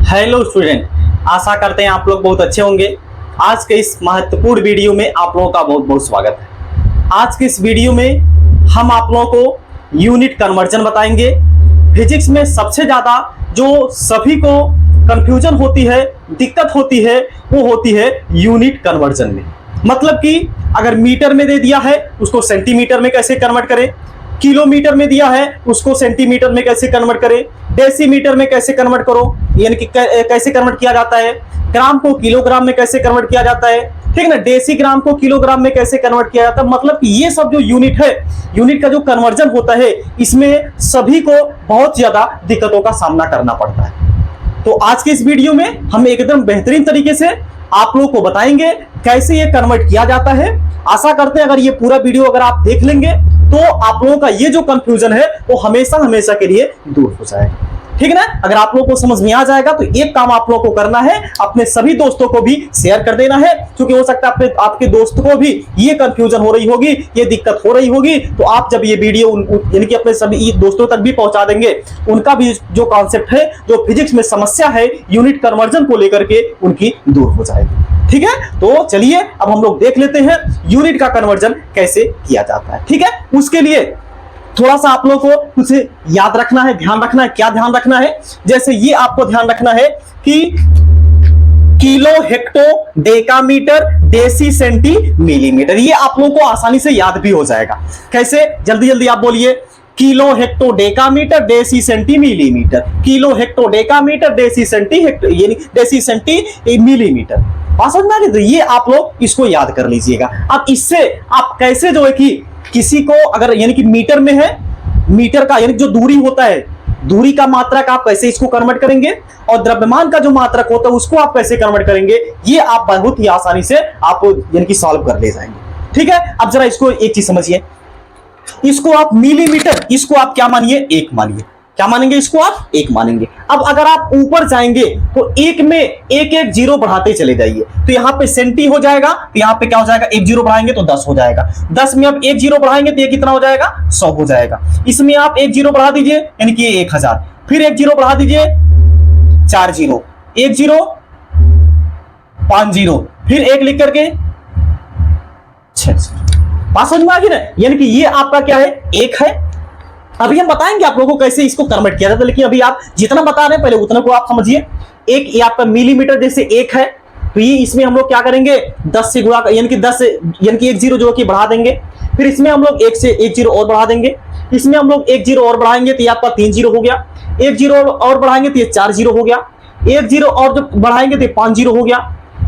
Hello student, आशा करते हैं आप लोग बहुत अच्छे होंगे। आज के इस महत्वपूर्ण वीडियो में आप लोगों का बहुत बहुत स्वागत है। आज के इस वीडियो में हम आप लोगों को यूनिट कन्वर्जन बताएंगे। फिजिक्स में सबसे ज़्यादा जो सभी को कंफ्यूजन होती है, दिक्कत होती है, वो होती है यूनिट कन्वर्जन में। मतलब कि अगर मीटर में दे दिया है उसको सेंटीमीटर में कैसे कन्वर्ट करें, किलोमीटर में दिया है उसको सेंटीमीटर में कैसे कन्वर्ट करें, डेसीमीटर में कैसे कन्वर्ट करो, यानी कि कैसे कन्वर्ट किया जाता है, ग्राम को किलोग्राम में कैसे कन्वर्ट किया जाता है, ठीक है ना, डेसीग्राम को किलोग्राम में कैसे कन्वर्ट किया जाता है। मतलब कि ये सब जो यूनिट है, यूनिट का जो कन्वर्जन होता है, इसमें सभी को बहुत ज्यादा दिक्कतों का सामना करना पड़ता है। तो आज के इस वीडियो में हम एकदम बेहतरीन तरीके से आप लोगों को बताएंगे कैसे ये कन्वर्ट किया जाता है। आशा करते हैं अगर ये पूरा वीडियो अगर आप देख लेंगे तो आप लोगों का ये जो कंफ्यूजन है वो हमेशा हमेशा के लिए दूर हो जाएगा, ठीक है ना। अगर आप लोगों को समझ में आ जाएगा तो एक काम आप लोगों को करना है, अपने सभी दोस्तों को भी शेयर कर देना है, क्योंकि हो सकता है आपके दोस्तों को भी ये कंफ्यूजन हो रही होगी, ये दिक्कत हो रही होगी। तो आप जब ये वीडियो यानी कि अपने सभी दोस्तों तक भी पहुंचा देंगे, उनका भी जो कॉन्सेप्ट है, जो फिजिक्स में समस्या है यूनिट कन्वर्जन को लेकर के, उनकी दूर हो जाएगी, ठीक है। तो चलिए अब हम लोग देख लेते हैं यूनिट का कन्वर्जन कैसे किया जाता है, ठीक है। उसके लिए थोड़ा सा आप लोगों को कुछ याद रखना है, ध्यान रखना है। क्या ध्यान रखना है? जैसे ये आपको ध्यान रखना है कि kilo, hecto, decametre, deci, centi, millimetre. ये आप लोगों को आसानी से याद भी हो जाएगा। कैसे? जल्दी जल्दी आप बोलिए। Kilo, hecto, decametre, deci, centi, millimetre. Kilo, hecto, decametre, deci, centi, hecto, यानी डेसी, सेंटी, मिलीमीटर। बात समझ में आ गई? तो ये आप लोग इसको याद कर लीजिएगा। अब इससे आप कैसे जो है कि किसी को अगर यानी कि मीटर में है, मीटर का यानी जो दूरी होता है, दूरी का मात्रक आप कैसे इसको कन्वर्ट करेंगे, और द्रव्यमान का जो मात्रक होता है उसको आप कैसे कन्वर्ट करेंगे, ये आप बहुत ही आसानी से आप यानी कि सॉल्व कर ले जाएंगे, ठीक है। अब जरा इसको एक चीज समझिए, इसको आप मिलीमीटर, इसको आप क्या मानिए? एक मानिए। क्या मानेंगे? इसको आप एक मानेंगे। अब अगर आप ऊपर जाएंगे तो एक में एक एक जीरो बढ़ाते चले जाइए, तो यहां पे सेंटी हो जाएगा, तो यहां पे क्या हो जाएगा? एक जीरो बढ़ाएंगे तो 10 हो जाएगा। 10 में अब एक जीरो बढ़ाएंगे तो ये कितना हो जाएगा? 100 हो जाएगा। इसमें आप एक जीरो बढ़ा दीजिए यानी कि 1000, फिर एक जीरो बढ़ा दीजिए 4 जीरो, एक जीरो 5 जीरो, फिर एक लिख करके 6 जीरो। बात समझ में आ गई ना? यानी कि ये आपका क्या है? एक है। अभी हम बताएंगे आप लोगों को कैसे इसको कन्वर्ट किया जाता है, लेकिन अभी आप जितना बता रहे हैं पहले उतना को आप समझिए। एक ये आपका मिलीमीटर जैसे एक है, तो ये इसमें हम लोग क्या करेंगे? 10 से गुणा, यानी कि 10 यानी कि एक जीरो जो कि बढ़ा देंगे, फिर इसमें हम लोग एक से एक जीरो और बढ़ा देंगे, इसमें हम लोग एक जीरो और बढ़ाएंगे तो ये आपका 3 जीरो हो गया, एक जीरो और बढ़ाएंगे तो ये 4 जीरो हो गया, एक जीरो और जो बढ़ाएंगे तो ये 5 जीरो हो गया,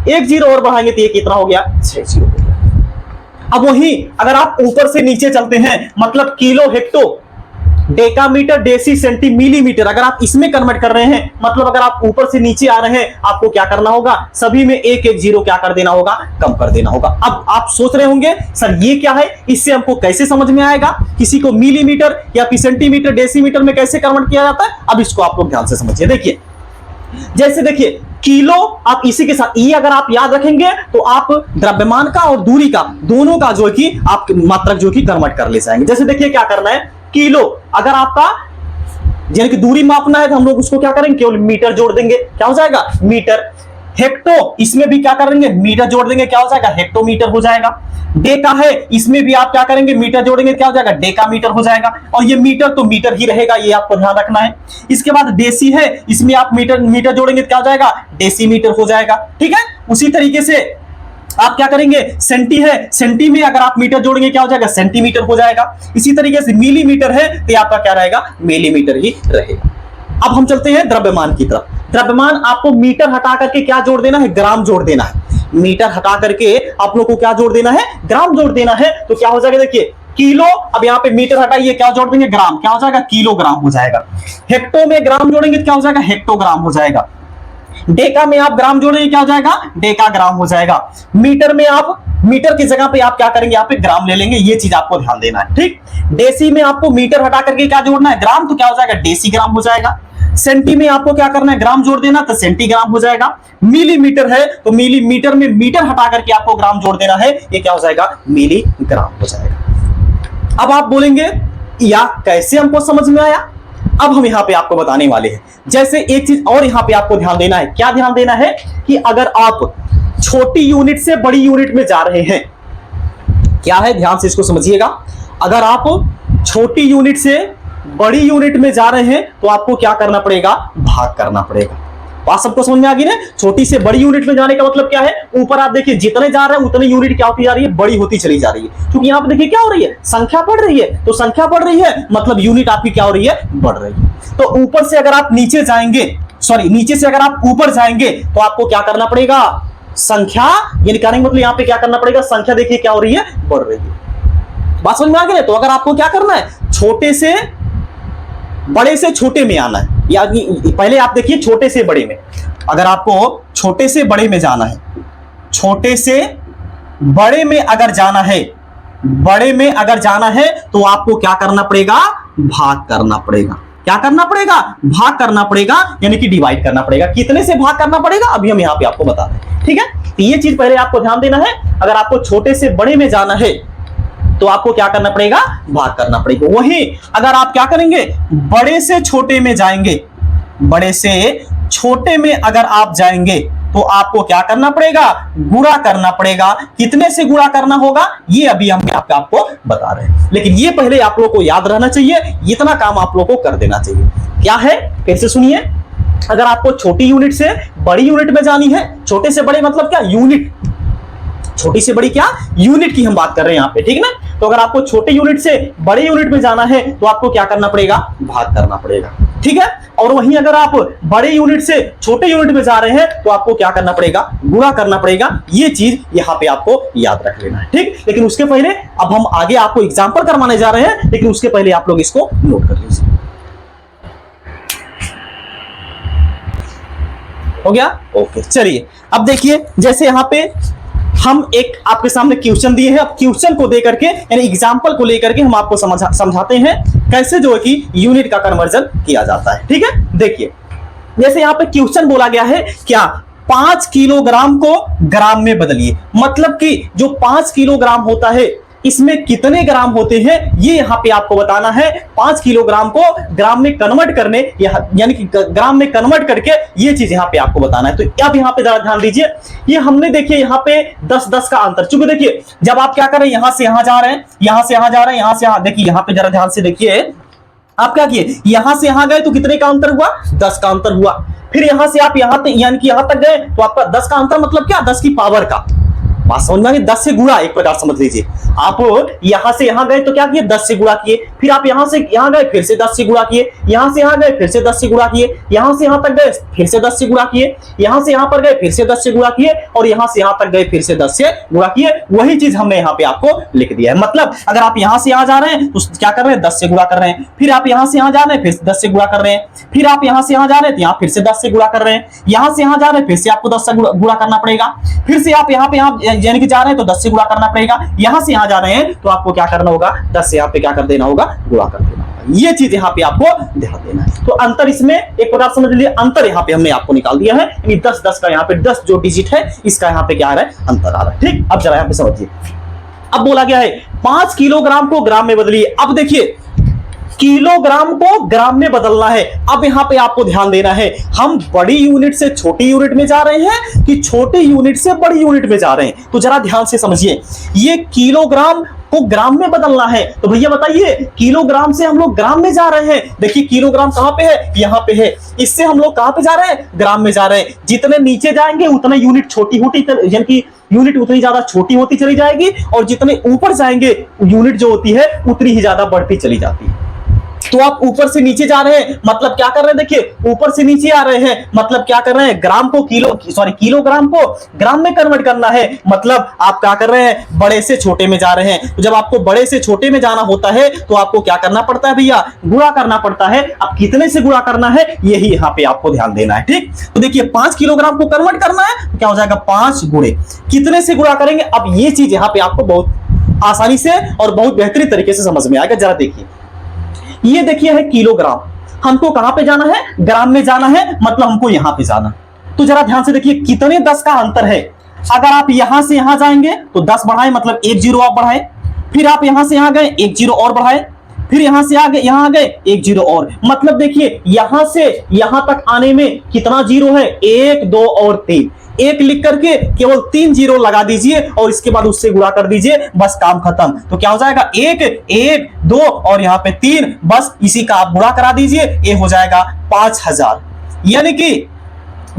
एक जीरो और बढ़ाएंगे तो ये कितना हो गया? 6 जीरो हो गया। अब वही अगर आप ऊपर से नीचे चलते हैं, मतलब kilo, hecto, decametre, deci, centi, millimetre, अगर आप इसमें कन्वर्ट कर रहे हैं, मतलब अगर आप ऊपर से नीचे आ रहे हैं, आपको क्या करना होगा? सभी में एक एक जीरो क्या कर देना होगा? कम कर देना होगा। अब आप सोच रहे होंगे सर ये क्या है, इससे हमको कैसे समझ में आएगा? किसी को मिलीमीटर या फिर सेंटीमीटर, डेसीमीटर में कैसे कन्वर्ट किया जाता है? अब इसको आप लोग ध्यान से समझिए। देखिए, जैसे देखिए किलो, आप इसी के साथ ये अगर आप याद रखेंगे तो आप द्रव्यमान का और दूरी का दोनों का जो है कि आप मात्रक जो कि कन्वर्ट कर ले जाएंगे। जैसे देखिए क्या करना है, किलो अगर आपका यानी कि दूरी मापना है तो हम लोग उसको क्या करेंगे? केवल मीटर जोड़ देंगे, क्या हो जाएगा? मीटर। हेक्टो, इसमें भी क्या करेंगे? मीटर जोड़ देंगे, क्या हो जाएगा? हेक्टोमीटर हो जाएगा। डेका है, इसमें भी आप क्या करेंगे? मीटर जोड़ेंगे, क्या हो जाएगा? डेकामीटर हो जाएगा। और ये मीटर तो मीटर ही रहेगा, ये आपको ध्यान रखना है। इसके बाद डेसी है, इसमें आप मीटर जोड़ेंगे, क्या हो जाएगा? डेसीमीटर हो जाएगा, ठीक है। उसी तरीके से आप क्या करेंगे? सेंटी है, सेंटी में अगर आप मीटर जोड़ेंगे क्या हो जाएगा? सेंटीमीटर हो जाएगा। इसी तरीके से मिलीमीटर है तो आपका क्या रहेगा? मिलीमीटर ही रहेगा। अब हम चलते हैं द्रव्यमान की तरफ। द्रव्यमान आपको मीटर हटा करके क्या जोड़ देना है? ग्राम जोड़ देना है। मीटर हटा करके आप लोग को क्या जोड़ देना है? ग्राम जोड़ देना है। तो क्या हो जाएगा? देखिए किलो, अब यहाँ पे मीटर हटाइए, क्या जोड़ देंगे? ग्राम, क्या हो जाएगा? किलोग्राम हो जाएगा। हेक्टो में ग्राम जोड़ेंगे क्या हो जाएगा? हेक्टोग्राम हो जाएगा। डेका में आप ग्राम जोड़ेंगे, क्या हो जाएगा? डेका ग्राम हो जाएगा। मीटर में आप मीटर की जगह पे आप क्या करेंगे? यहाँ पे ग्राम ले लेंगे, ये चीज आपको ध्यान देना है, ठीक। डेसी में आपको मीटर हटा करके क्या जोड़ना है? ग्राम, तो क्या हो जाएगा? डेसी ग्राम हो जाएगा। सेंटी में आपको क्या करना है? ग्राम जोड़ देना, तो सेंटीग्राम हो जाएगा। मिलीमीटर है तो मिलीमीटर में मीटर हटा करके आपको ग्राम जोड़ देना है, ये क्या हो जाएगा? मिलीग्राम हो जाएगा। अब आप बोलेंगे या कैसे हमको समझ में आया? अब हम यहां पे आपको बताने वाले हैं। जैसे एक चीज और यहां पे आपको ध्यान देना है, क्या ध्यान देना है कि अगर आप छोटी यूनिट से बड़ी यूनिट में जा रहे हैं, क्या है ध्यान से इसको समझिएगा। अगर आप छोटी यूनिट से बड़ी यूनिट में जा रहे हैं तो आपको क्या करना पड़ेगा, भाग करना पड़ेगा। बात सबको समझ में आ गई ना। छोटी से बड़ी यूनिट में जाने का मतलब क्या है, ऊपर आप देखिए जितने जा रहे हैं उतनी यूनिट क्या होती जा रही है, बड़ी होती चली जा रही है। क्योंकि यहां पर देखिए क्या हो रही है, संख्या बढ़ रही है, तो संख्या बढ़ रही है मतलब यूनिट आपकी क्या हो रही है, बढ़ रही है। तो ऊपर से अगर आप नीचे जाएंगे, सॉरी नीचे से अगर आप ऊपर जाएंगे तो आपको क्या करना पड़ेगा, संख्या यानी कहने मतलब यहां पे क्या करना पड़ेगा, संख्या देखिए क्या हो रही है, बढ़ रही है। बात समझ में आ गई। तो अगर आपको क्या करना है, छोटे से बड़े से छोटे में आना है, या पहले आप देखिए छोटे से बड़े में, अगर आपको छोटे से बड़े में जाना है, छोटे से बड़े में अगर जाना है, बड़े में अगर जाना है तो आपको क्या करना पड़ेगा, भाग करना पड़ेगा। क्या करना पड़ेगा, भाग करना पड़ेगा, यानी कि डिवाइड करना पड़ेगा। कितने से भाग करना पड़ेगा अभी हम यहां पे आपको बता रहे हैं, ठीक है। तो ये चीज पहले आपको ध्यान देना है। अगर आपको छोटे से बड़े में जाना है तो आपको क्या करना पड़ेगा, भाग करना पड़ेगा। वहीं अगर आप क्या करेंगे, बड़े से छोटे में जाएंगे, बड़े से छोटे में अगर आप जाएंगे तो आपको क्या करना पड़ेगा, गुणा करना पड़ेगा। कितने से गुणा करना होगा ये अभी हम आपको बता रहे हैं, लेकिन ये पहले आप लोगों को याद रहना चाहिए, इतना काम आप लोगों को कर देना चाहिए। क्या है फिर से सुनिए, अगर आपको छोटी यूनिट से बड़ी यूनिट में जानी है, छोटे से बड़े मतलब क्या, यूनिट, छोटी से बड़ी क्या, यूनिट की हम बात कर रहे हैं यहां पे, ठीक ना। तो अगर आपको छोटे यूनिट से बड़े यूनिट में जाना है तो आपको क्या करना पड़ेगा, भाग करना पड़ेगा, ठीक है। और वहीं अगर आप बड़े यूनिट से छोटे यूनिट में जा रहे हैं तो आपको क्या करना पड़ेगा, गुणा करना पड़ेगा। ये चीज यहां पे आपको याद रख लेना है, ठीक। लेकिन उसके पहले अब हम आगे आपको एग्जांपल करवाने जा रहे हैं, लेकिन उसके पहले आप लोग इसको नोट कर लीजिए। हो गया, ओके। चलिए अब देखिए, जैसे यहां पे हम एक आपके सामने क्वेश्चन दिए हैं, अब क्वेश्चन को देकर के यानी एग्जांपल को लेकर के हम आपको समझाते हैं कैसे जो है कि यूनिट का कन्वर्जन किया जाता है, ठीक है। देखिए जैसे यहाँ पे क्वेश्चन बोला गया है, क्या 5 किलोग्राम को ग्राम में बदलिए, मतलब कि जो 5 किलोग्राम होता है इसमें कितने ग्राम होते हैं ये यहाँ पे आपको बताना है। 5 किलोग्राम को ग्राम में कन्वर्ट करने यानी कि ग्राम में कन्वर्ट करके ये चीज यहाँ पे आपको बताना है। तो अब यहाँ पे जरा ध्यान दीजिए, ये हमने देखिए यहाँ पे 10-10 का अंतर, चूंकि देखिए जब आप क्या कर रहे हैं, यहां से यहां जा रहे हैं, यहां से यहां जा रहे हैं, यहां से यहां, देखिए यहाँ पे जरा ध्यान से देखिए, आप क्या किए, यहां से यहां गए तो कितने का अंतर हुआ, 10 का अंतर हुआ। फिर यहां से आप यहां यानी कि यहां तक गए तो आपका 10 का अंतर मतलब क्या, 10 की पावर का, बात समझ में आ गई, 10 से गुणा, एक प्रकार समझ लीजिए। आप यहां से यहां गए तो क्या किए, 10 से गुणा किए, फिर आप यहां से यहां गए फिर से 10 से गुणा किए, यहां से यहां गए फिर से 10 से गुणा किए, यहां से यहां तक गए फिर से 10 से गुणा किए, यहां से यहां पर गए फिर से 10 से गुणा किए, और यहां से यहां तक गए फिर से 10 से गुणा किए। वही चीज हमने यहां पे आपको लिख दिया है। मतलब अगर आप यहां से यहां जा रहे हैं तो क्या कर रहे हैं, 10 से गुणा कर रहे हैं, फिर आप यहां से यहां जा रहे हैं फिर से 10 से गुणा कर रहे हैं, फिर आप यहां से यहां जा रहे हैं तो यहां फिर से 10 से गुणा कर रहे हैं, यहां से यहां जा रहे हैं फिर से आपको 10 से गुणा करना पड़ेगा, फिर से आप यहां पे यानी कि जा रहे हैं तो 10 से गुणा करना पड़ेगा, यहां से यहां जा रहे हैं तो आपको क्या करना होगा, 10 से यहां पे क्या कर देना होगा, गुणा कर देना होगा। ये चीज यहां पे आपको ध्यान देना है। तो अंतर इसमें एक प्रकार समझ लीजिए, अंतर यहां पे हमने आपको निकाल दिया है, यानी 10-10 का यहां पे 10 जो डिजिट है इसका यहां पे क्या आ रहा है, अंतर आ रहा है, ठीक। अब जरा यहां पे समझिए, अब बोला गया है 5 किलोग्राम को ग्राम में बदलिए। अब देखिए किलोग्राम को ग्राम में बदलना है। अब यहां पे आपको ध्यान देना है, हम बड़ी यूनिट से छोटी यूनिट में जा रहे हैं कि छोटे यूनिट से बड़ी यूनिट में जा रहे हैं। तो जरा ध्यान से समझिए, ये किलोग्राम को ग्राम में बदलना है, तो भैया बताइए किलोग्राम से हम लोग ग्राम में जा रहे हैं। देखिए किलोग्राम कहां पे है, यहां पे है, इससे हम लोग कहां पे जा रहे हैं, ग्राम में जा रहे हैं। जितने नीचे जाएंगे उतना यूनिट छोटी होती, यानी कि यूनिट उतनी ज्यादा छोटी होती चली जाएगी, और जितने ऊपर जाएंगे यूनिट जो होती है उतनी ही ज्यादा बढ़ती चली जाती है। तो आप ऊपर से नीचे जा रहे हैं मतलब क्या कर रहे हैं, देखिए ऊपर से नीचे आ रहे हैं मतलब क्या कर रहे हैं, ग्राम को किलोग्राम को ग्राम में कन्वर्ट करना है। मतलब आप क्या कर रहे हैं, बड़े से छोटे में जा रहे हैं। तो जब आपको बड़े से छोटे में जाना होता है तो आपको क्या करना पड़ता है भैया, गुणा करना पड़ता है। अब कितने से गुणा करना है यही यहाँ पे आपको ध्यान देना है, ठीक। तो देखिए 5 किलोग्राम को कन्वर्ट करना है तो क्या हो जाएगा, 5 गुणे कितने से गुणा करेंगे। अब ये चीज यहाँ पे आपको बहुत आसानी से और बहुत बेहतरीन तरीके से समझ में आएगा। जरा देखिए, ये देखिए है किलोग्राम, हमको कहां पे जाना है, ग्राम में जाना है, मतलब हमको यहां पे जाना। तो जरा ध्यान से देखिए कितने 10 का अंतर है। अगर आप यहां से यहां जाएंगे तो 10 बढ़ाए मतलब 1 जीरो आप बढ़ाए, फिर आप यहां से यहां गए 1 जीरो और बढ़ाए, फिर यहां से आगे यहां आ गए एक जीरो और, मतलब देखिए यहां से यहां तक आने में कितना जीरो है, 1 2 और 3, एक लिख करके केवल 3 जीरो लगा दीजिए और इसके बाद उससे गुणा कर दीजिए, बस काम खत्म। तो क्या हो जाएगा, 1 1 2 और यहां पे 3, बस इसी का आप गुणा करा दीजिए, ये हो जाएगा 5000। यानी कि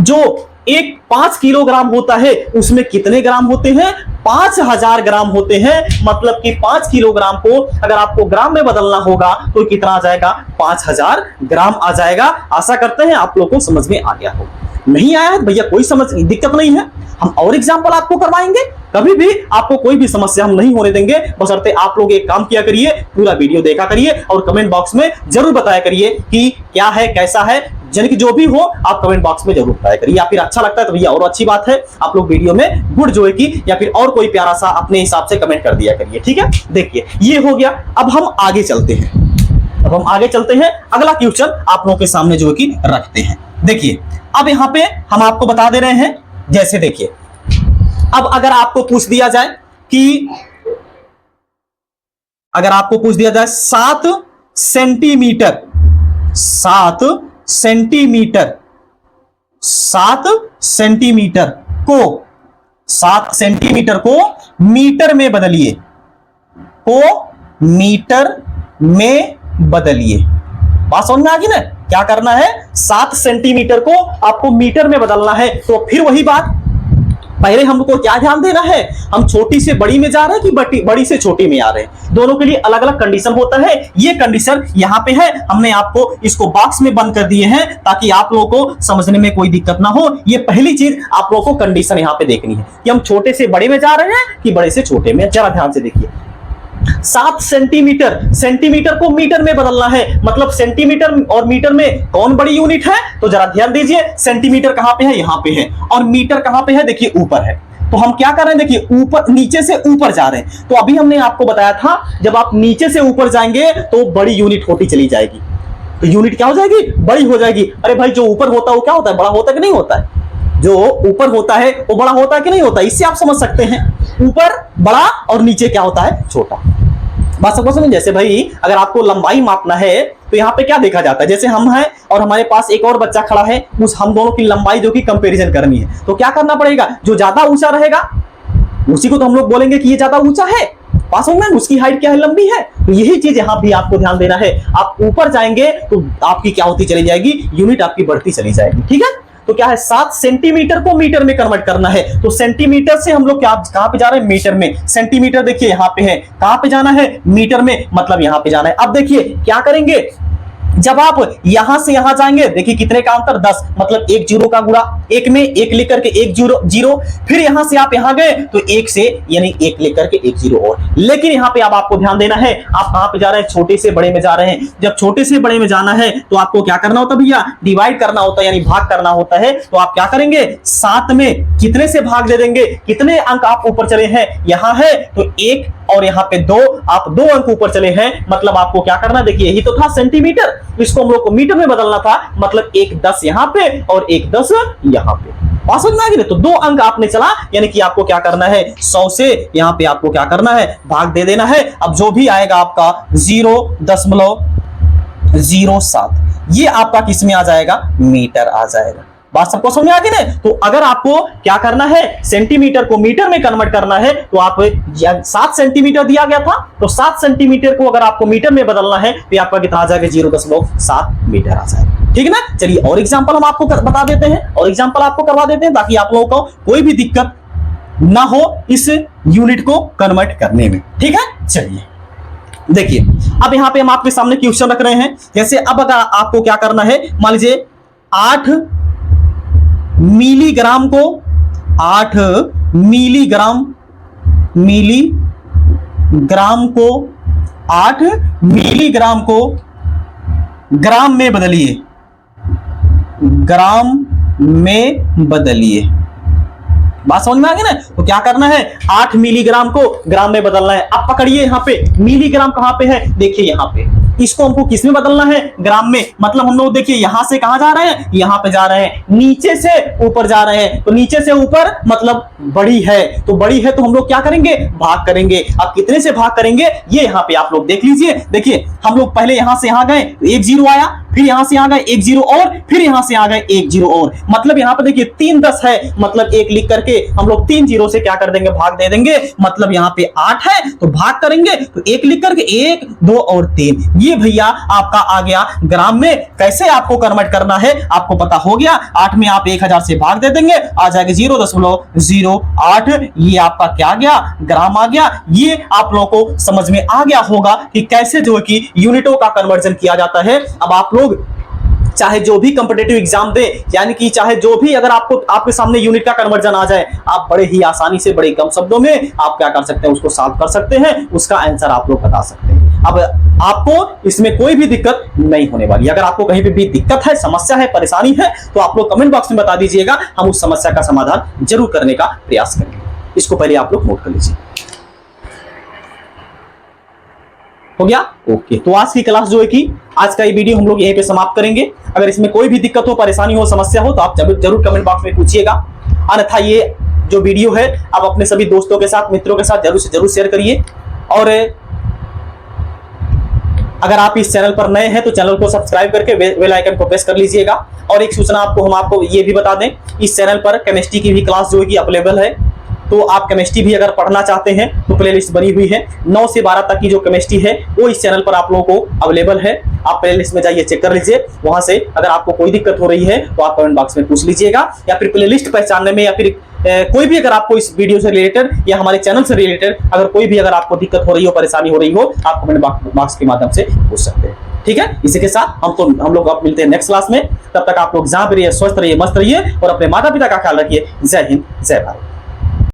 जो एक 5 किलोग्राम होता है उसमें कितने ग्राम होते हैं, 5000 ग्राम होते हैं। मतलब कि 5 किलोग्राम को अगर आपको ग्राम में बदलना होगा तो कितना आ जाएगा, 5000 ग्राम आ जाएगा। आशा करते हैं आप लोगों को समझ में आ गया हो। नहीं आया है भैया कोई समझ दिक्कत नहीं है, हम और एग्जाम्पल आपको करवाएंगे, कभी भी आपको कोई भी समस्या हम नहीं होने देंगे। बशर्ते आप लोग एक काम किया करिए, पूरा वीडियो देखा करिए और कमेंट बॉक्स में जरूर बताया करिए कि क्या है कैसा है, यानी कि जो भी हो आप कमेंट बॉक्स में जरूर बताया करिए। या फिर अच्छा लगता है तो भैया और अच्छी बात है, आप लोग वीडियो में गुड जो है कि या फिर और कोई प्यारा सा अपने हिसाब से कमेंट कर दिया करिए, ठीक है। देखिए ये हो गया, अब हम आगे चलते हैं, अगला क्वेश्चन आप लोगों के सामने जो है कि रखते हैं। देखिए अब यहां पे हम आपको बता दे रहे हैं, जैसे देखिए अब अगर आपको पूछ दिया जाए कि 7 सेंटीमीटर 7 सेंटीमीटर 7 सेंटीमीटर को 7 सेंटीमीटर को मीटर में बदलिए, बात समझ में आ गई ना। क्या करना है, 7 सेंटीमीटर को आपको मीटर में बदलना है। तो फिर वही बात, पहले हमको क्या ध्यान देना है, हम छोटी से बड़ी में जा रहे हैं कि बड़ी से छोटी में आ रहे हैं, दोनों के लिए अलग अलग कंडीशन होता है। ये कंडीशन यहां पे है, हमने आपको इसको बॉक्स में बंद कर दिए हैं ताकि आप लोगों को समझने में कोई दिक्कत ना हो। ये पहली चीज आप लोगों को कंडीशन यहां पे देखनी है कि हम छोटे से बड़े में जा रहे हैं कि बड़े से छोटे में। जरा ध्यान से देखिए, 7 सेंटीमीटर को मीटर में बदलना है, मतलब सेंटीमीटर और मीटर में कौन बड़ी यूनिट है, तो जरा ध्यान दीजिए। सेंटीमीटर कहां पे है, यहां पे है, और मीटर कहां पे है, देखिए ऊपर है। तो हम क्या कर रहे हैं, देखिए ऊपर, नीचे से ऊपर जा रहे हैं। तो अभी हमने आपको बताया था जब आप नीचे से ऊपर जाएंगे तो बड़ी यूनिट होती चली जाएगी, तो यूनिट क्या हो जाएगी, बड़ी हो जाएगी। अरे भाई जो ऊपर होता है वो क्या होता है, बड़ा होता है कि नहीं होता है, जो ऊपर होता है वो बड़ा होता है कि नहीं होता, इससे आप समझ सकते हैं ऊपर बड़ा और नीचे क्या होता है, छोटा। बात सबको समझ। जैसे भाई अगर आपको लंबाई मापना है तो यहाँ पे क्या देखा जाता है, जैसे हम हैं और हमारे पास एक और बच्चा खड़ा है, उस हम दोनों की लंबाई जो कि कंपैरिजन करनी है, तो क्या करना पड़ेगा, जो ज्यादा ऊंचा रहेगा उसी को तो हम लोग बोलेंगे कि ये ज्यादा ऊंचा है, पास में उसकी हाइट क्या है, लंबी है। तो यही चीज यहाँ भी आपको ध्यान देना है। आप ऊपर जाएंगे तो आपकी क्या होती चली जाएगी, यूनिट आपकी बढ़ती चली जाएगी, ठीक है। तो क्या है, 7 सेंटीमीटर को मीटर में कन्वर्ट करना है। तो सेंटीमीटर से हम लोग क्या कहां पे जा रहे हैं, मीटर में। सेंटीमीटर देखिए यहां पे है, कहां पे जाना है, मीटर में, मतलब यहां पे जाना है। अब देखिए क्या करेंगे, जब आप यहां से यहां जाएंगे, देखिए कितने का अंतर, 10, मतलब एक जीरो का गुणा, एक में एक लिख करके एक जीरो, फिर यहां से आप यहां गए तो एक से यानी एक लिख करके एक जीरो और। लेकिन यहां पे अब आपको ध्यान देना है, आप कहां पे जा रहे हैं, छोटे से बड़े में जा रहे हैं। जब छोटे से बड़े में जाना है तो आपको क्या करना होता है भैया, डिवाइड करना होता है, यानी भाग करना होता है। तो आप क्या करेंगे, 7 में कितने से भाग दे देंगे, कितने अंक आप ऊपर चले हैं, यहां है तो 1 और यहां पे 2, आप 2 अंक ऊपर चले हैं, मतलब आपको क्या करना, देखिए यही तो था सेंटीमीटर, इसको हम लोग को मीटर में बदलना था, मतलब एक 10 यहां पे और एक 10 यहां पे। पास में आ गई, तो 2 अंक आपने चला, यानी कि आपको क्या करना है, 100 से यहां पे आपको क्या करना है, भाग दे देना है। अब जो भी आएगा आपका 0.07, ये आपका किस में आ जाएगा, मीटर आ जाएगा। बात सबको समझ में आ गई ना। तो अगर आपको क्या करना है, सेंटीमीटर को मीटर में कन्वर्ट करना है, तो आप 7 सेंटीमीटर दिया गया था, तो 7 सेंटीमीटर को अगर आपको मीटर में बदलना है तो आपका कितना आ जाएगा, 0.7 मीटर आ जाएगा, ठीक है ना। चलिए और एग्जाम्पल हम आपको बता देते हैं, और एग्जाम्पल आपको करवा देते हैं, ताकि आप लोगों को कोई भी दिक्कत ना हो इस यूनिट को कन्वर्ट करने में, ठीक है। चलिए देखिए अब यहां पे हम आपके सामने क्वेश्चन रख रहे हैं। जैसे अब अगर आपको क्या करना है, मान लीजिए 8 मिलीग्राम को 8 मिलीग्राम को 8 मिलीग्राम को ग्राम में बदलिए, ग्राम में बदलिए। बात समझ में आ गई ना। तो क्या करना है, 8 मिलीग्राम को ग्राम में बदलना है। अब पकड़िए, यहां पे मिलीग्राम कहां पे है, देखिए यहां पे इसको हमको किस में बदलना है, ग्राम में। मतलब हम लोग देखिए यहां से कहां जा रहे हैं, यहां पे जा रहे हैं, नीचे से ऊपर जा रहे हैं, तो नीचे से ऊपर मतलब बड़ी है, तो बड़ी है तो हम लोग क्या करेंगे, भाग करेंगे। अब कितने से भाग करेंगे ये यहां पे आप लोग देख लीजिए। देखिए हम लोग पहले यहां से यहां गए, एक जीरो आया, फिर यहां से यहां गए एक जीरो और, फिर यहां से यहां गए एक जीरो और, मतलब यहां पे देखिए 3 10 है, मतलब एक लिख करके हम लोग 3 जीरो से क्या कर देंगे, भाग दे देंगे। मतलब यहां पे 8 है तो भाग करेंगे, तो एक लिख करके 1 2 और 3, ये भैया आपका आ गया ग्राम में। कैसे आपको कन्वर्ट करना है आपको पता हो गया। 8 में आप 1000 से भाग दे देंगे, आ जाएगा 0.08, ये आपका क्या आ गया, ग्राम आ गया। ये आप लोगों को समझ में आ गया होगा कि कैसे जो है कि यूनिटों का कन्वर्जन किया जाता है। अब आप लोग चाहे जो भी कॉम्पिटिटिव एग्जाम दे, यानी कि चाहे जो भी अगर आपको आपके सामने यूनिट का कन्वर्जन आ जाए, आप बड़े ही आसानी से बड़े कम शब्दों में आप क्या कर सकते हैं, उसको सॉल्व कर सकते हैं, उसका आंसर आप लोग बता सकते हैं। अब आपको इसमें कोई भी दिक्कत नहीं होने वाली। अगर आपको कहीं पे भी दिक्कत है, समस्या है, परेशानी है, तो आप लोग कमेंट बॉक्स में बता दीजिएगा, हम उस समस्या का समाधान जरूर करने का प्रयास करेंगे। इसको पहले आप लोग नोट कर लीजिए। हो गया, ओके। तो आज की क्लास जो है कि आज का ये वीडियो हम लोग यहीं पे समाप्त करेंगे। अगर इसमें कोई भी दिक्कत हो, परेशानी हो, समस्या हो, तो आप जरूर कमेंट बॉक्स में पूछिएगा। अन्यथा ये जो वीडियो है आप अपने सभी दोस्तों के साथ, मित्रों के साथ जरूर से जरूर शेयर करिए। और अगर आप इस चैनल पर नए हैं तो चैनल को सब्सक्राइब करके बेल आइकन को प्रेस कर लीजिएगा। और एक सूचना हम आपको ये भी बता दें, इस चैनल पर केमिस्ट्री की भी क्लास जो है कि अवेलेबल है। तो आप केमिस्ट्री भी अगर पढ़ना चाहते हैं तो प्लेलिस्ट बनी हुई है, 9 से 12 तक की जो केमिस्ट्री है वो इस चैनल पर आप लोगों को अवेलेबल है। आप प्लेलिस्ट में जाइए, चेक कर लीजिए। वहां से अगर आपको कोई दिक्कत हो रही है तो आप कमेंट बॉक्स में पूछ लीजिएगा, या फिर प्लेलिस्ट पहचानने में, या फिर कोई भी अगर आपको इस वीडियो से रिलेटेड या हमारे चैनल से रिलेटेड अगर कोई भी अगर आपको दिक्कत हो रही हो, परेशानी हो रही हो, आप कमेंट बॉक्स के माध्यम से पूछ सकते हैं। ठीक है, इसी के साथ हम लोग अब मिलते हैं नेक्स्ट क्लास में। तब तक आप लोग जहां भी रहिए, स्वस्थ रहिए, मस्त रहिए और अपने माता पिता का ख्याल रखिए। जय हिंद, जय भारत।